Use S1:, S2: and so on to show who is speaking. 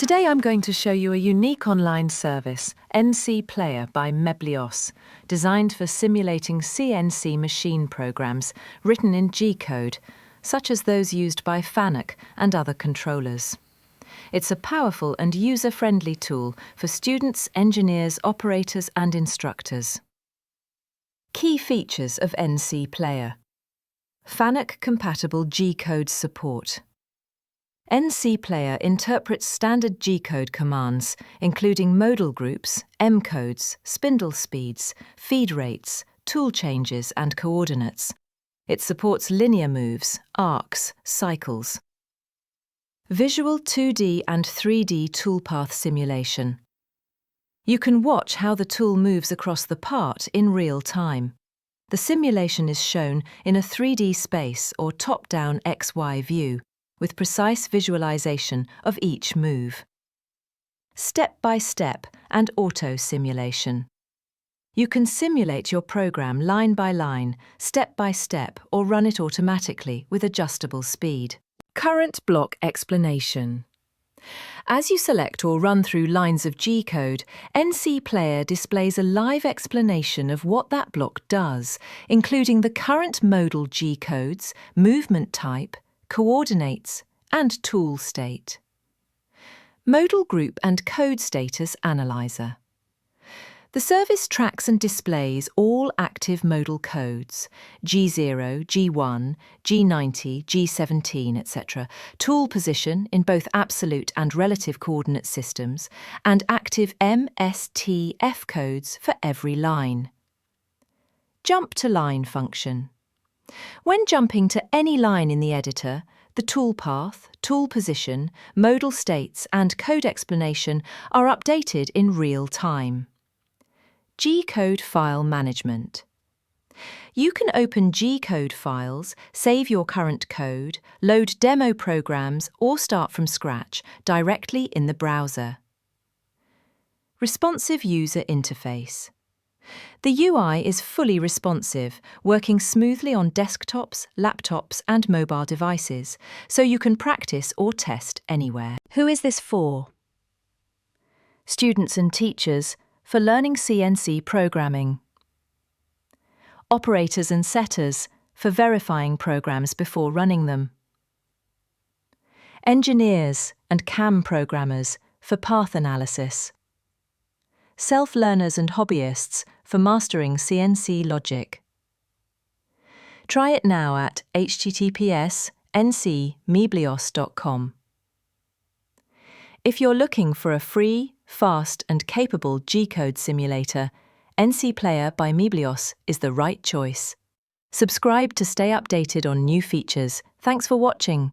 S1: Today I'm going to show you a unique online service, NC Player by Meblios, designed for simulating CNC machine programs written in G-code, such as those used by FANUC and other controllers. It's a powerful and user-friendly tool for students, engineers, operators and instructors. Key features of NC Player: FANUC-compatible G-code support. NC Player interprets standard G-code commands, including modal groups, M-codes, spindle speeds, feed rates, tool changes and coordinates. It supports linear moves, arcs, cycles. Visual 2D and 3D toolpath simulation. You can watch how the tool moves across the part in real time. The simulation is shown in a 3D space or top-down XY view, with precise visualization of each move. Step-by-step and auto simulation. You can simulate your program line by line, step by step, or run it automatically with adjustable speed. Current block explanation. As you select or run through lines of G-code, NC Player displays a live explanation of what that block does, including the current modal G-codes, movement type, coordinates, and tool state. Modal Group and Code Status Analyzer. The service tracks and displays all active modal codes, G0, G1, G90, G17, etc., tool position in both absolute and relative coordinate systems, and active MSTF codes for every line. Jump to line function. When jumping to any line in the editor, the tool path, tool position, modal states and code explanation are updated in real time. G-code file management. You can open G-code files, save your current code, load demo programs or start from scratch directly in the browser. Responsive user interface. The UI is fully responsive, working smoothly on desktops, laptops and mobile devices, so you can practice or test anywhere. Who is this for? Students and teachers for learning CNC programming. Operators and setters for verifying programs before running them. Engineers and CAM programmers for path analysis. Self-learners and hobbyists for mastering CNC logic. Try it now at https://ncmeblios.com. If you're looking for a free, fast and capable G-code simulator, NC Player by Meblios is the right choice. Subscribe to stay updated on new features. Thanks for watching.